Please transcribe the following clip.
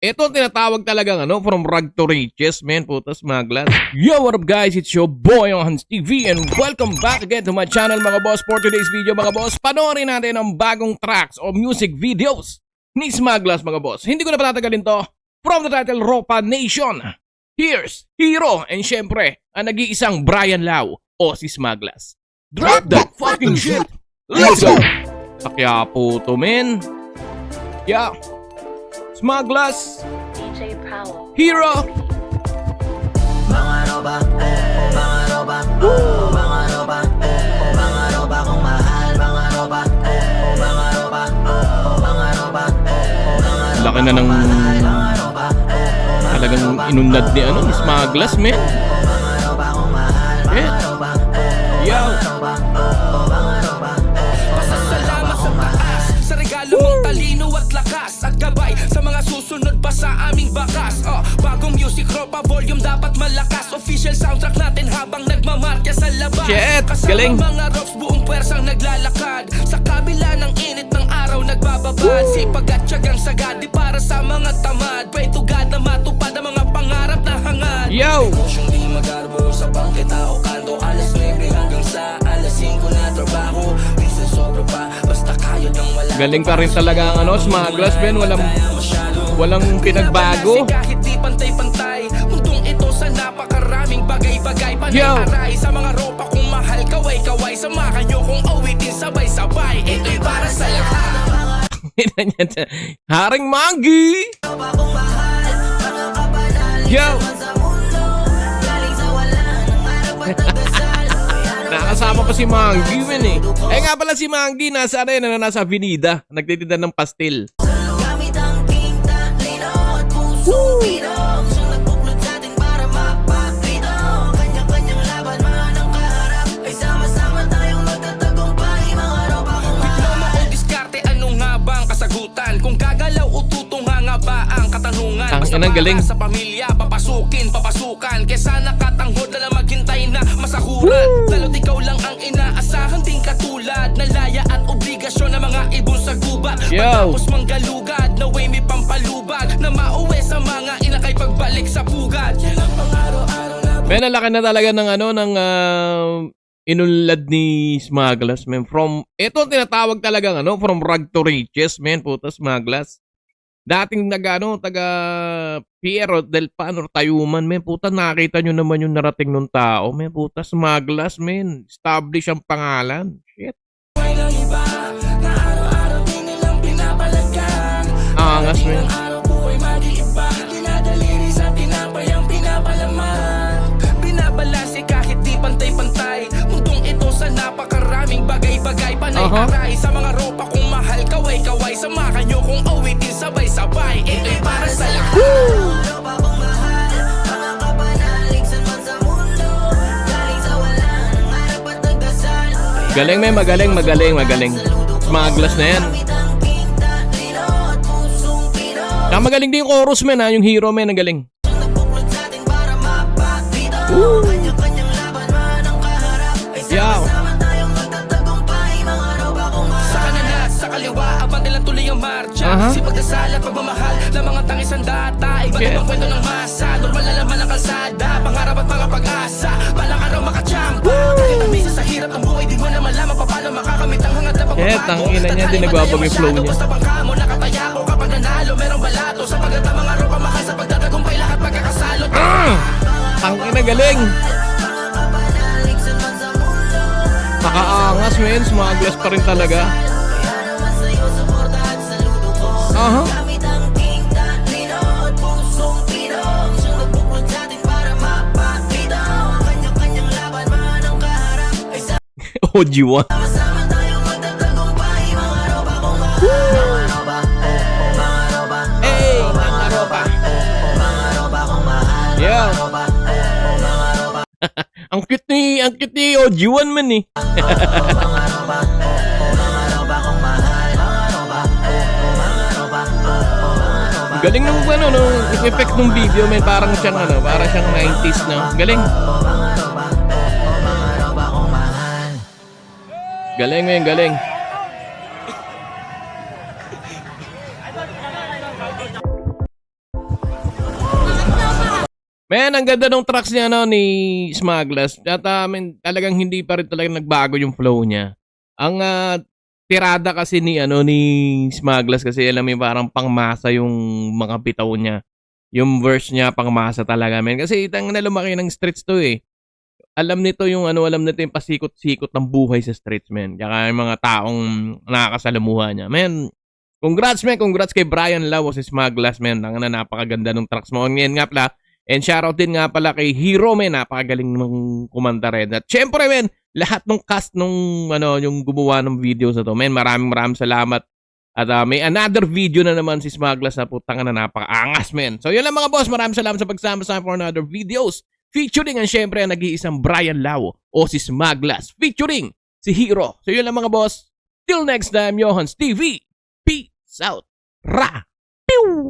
Ito ang tinatawag talagang from rag to riches, man, putas maglas. Yo, what up guys? It's your boy on Hans TV and welcome back again to my channel mga boss. For today's video mga boss, panoorin natin ang bagong tracks o music videos ni Smaglas mga boss. Hindi ko na patatagalin to. From the title Ropa Nation, here's Hero, and syempre, ang nag-iisang Brian Lau o si Smaglas. Drop that fucking shit! Let's go! Kaya po to, man. Yeah. Smaglas, DJ Prowl. Hero. Mga roba, mga roba, mga roba, mga roba kong mahal, mga roba, mga roba, mga roba, Laki na ng talagang inunlad ni ni Smaglas, man. mga roba kong mahal, mga roba, Yo. Pasasalamat sa taas sa regalo mong talino at lakas at gabay sa mga susunod pa sa aming bakas. Bagong music ropa volume dapat malakas. Official soundtrack natin habang nagmamarka sa labas. Shit, Kasama galing. mga rocks buong pwersang naglalakad sa kabila ng init ng araw nagbababad. Sipag at tiyagang sagad di para sa mga tamad. Pray to God na matupad ang mga pangarap na hangad. Yo. Negosyong di magarbo sa bangketa o kanto. Alas 9 hanggang sa alas 5 na trabaho. Minsan sobra pa, basta kayod ang wala. Galing pa rin talaga ang Smaglas, man. Walang pinagbago. Kasi kahit di pantay-pantay, mundong ito sa napakaraming bagay-bagay. Panay-aray sa mga ropa kung mahal, kaway-kaway. Samahan nyo kung awitin sabay-sabay. Ito'y para sa lahat. Haring Manggi. roba kong mahal, mga kabanal, Yo. sa mundo, galing sa wala, ng harap at nagdasal, Nakasama pa si Manggi, man eh. Nga pala si Manggi, nasa nasa avenida. Nagtitinda ng pastil. gamit ang tinta, linaw at puso, pinong, siyang nagbuklod sa atin para mapakito, kanya-kanyang laban, man ang kaharap, ay sama-sama tayong magtatagumpay, mga roba kong mahal. Diploma o diskarte, ano nga ba ang kasagutan? Kung gagalaw o tutunga nga ba ang katanungan? Ang Basta inang galing. para sa pamilya, papasukan. Kesa nakatanghod na lang maghintay na masahuran. Lalo't ikaw lang ang inaasahan ding katulad. Nalaya at obligasyon ng mga ibon sa gubat. Yo. Matapos manggalugad, na way may pampalubag. Na mauwi sa mga inakay pagbalik sa pugad. Yan ang pang-araw-araw na Man, ang laki na talaga ng ng inunlad ni Smaglas, man. Ito ang tinatawag talagang from rag to riches, man, putas Smaglas. Dating taga Piero del Panor Tayuman, man, puta, nakita nyo naman yung narating ng tao, man, puta, Smaglas, man. Establish ang pangalan. Shit. buhay ng iba. Na araw-araw din nilang pinapalagan. Angas, man. Araw buhay mag-iiba. Dinadaliri sa tinapay ang pinapalaman. Binabalasi kahit di pantay-pantay. Mundong ito sa napakaraming bagay-bagay. Panay-aray sa mga ropa kung mahal, kaway-kaway. Samahan nyo kung awitin sabay-sabay. Ito'y para sa lahat. Mga roba kong mahal, mga kapanalig man sa mundo, galing sa wala, ng harap at nagdasal, Galing, man, magaling. Smaglas na yan. gamit ang tinta, linaw at pusong pinong, Magaling din yung chorus, man, ang Hero, man, ang galing. siyang nagbuklod sa atin para mapakito, kanya-kanyang laban, man ang kaharap, ay sama-sama tayong magtatagumpay, mga roba kong mahal. Sa kanan at sa kaliwa, abang nilang tuloy ang marcha. Si pagdasal at pagmamahal ng mga tangis ang data. Iba't ibang kwento ng masa, normal na laman ang kalsada. Pangarap at mga pag-asa, balang araw makachamba. Kahit ang misa sa hirap ng buhay, di mo na malaman pa paano makakamit ang hangad na pagbabago. Ang ina niya, di nagbabago yung flow niya. Basta bangka mo, nakataya ko kapag nanalo, merong balato. Sa pagdata mga ropa, mahal sa pagtatagumpay, lahat magkakasalo. Ang ina, galing. Mga kapanalig man sa mundo, Nakaangas, man. Smaglas pa rin talaga. kaya naman sa'yo suporta at saludo ko. Gamit ang tinta, linaw at pusong pinong, siyang nagbuklod sa atin para mapakito, kanya-kanyang laban, man ang kaharap, ay OG1. sama-sama tayong magtatagumpay, mga roba kong mahal. Mga roba, mga roba, Mga ropa. mga roba kong mahal. Yeah. Mga roba, mga roba, Ang cute ni OG1, man eh. mga roba, mga roba kong mahal. Mga roba, mga roba, mga roba. Galing nung nung effect ng video, man. Parang siyang 90s na. Galing. Galing, man, galing. Man, ang ganda ng tracks niya ni Smugglas. At talagang hindi pa rin talaga nagbago yung flow niya. Ang tirada kasi ni Smugglas kasi alam mo parang pangmasa yung mga bitaw niya. Yung verse niya pangmasa talaga, men. Kasi itang na lumaki ng streets to eh. Alam nito yung pasikot-sikot ng buhay sa streets, men. Kaya yung mga taong nakakasalamuha niya. Men, congrats, men. Congrats kay Brian Lau si Smugglas, men. Ang napakaganda ng tracks mo. Ngayon nga pala, and shoutout din nga pala kay Hero, men. Napakagaling ng kumanta rin. At syempre, men, lahat ng cast nung yung gumawa ng videos na to, men. Maraming salamat. At may another video na naman si Smugglas na putang na napakaangas, men. So yun lang mga boss. Maraming salamat sa pagsama sa for another videos. Featuring ang syempre ang nag-iisang Brian Lau o si Smugglas. Featuring si Hero. So yun lang mga boss. Till next time, Johans TV. Peace out. Ra! Pew!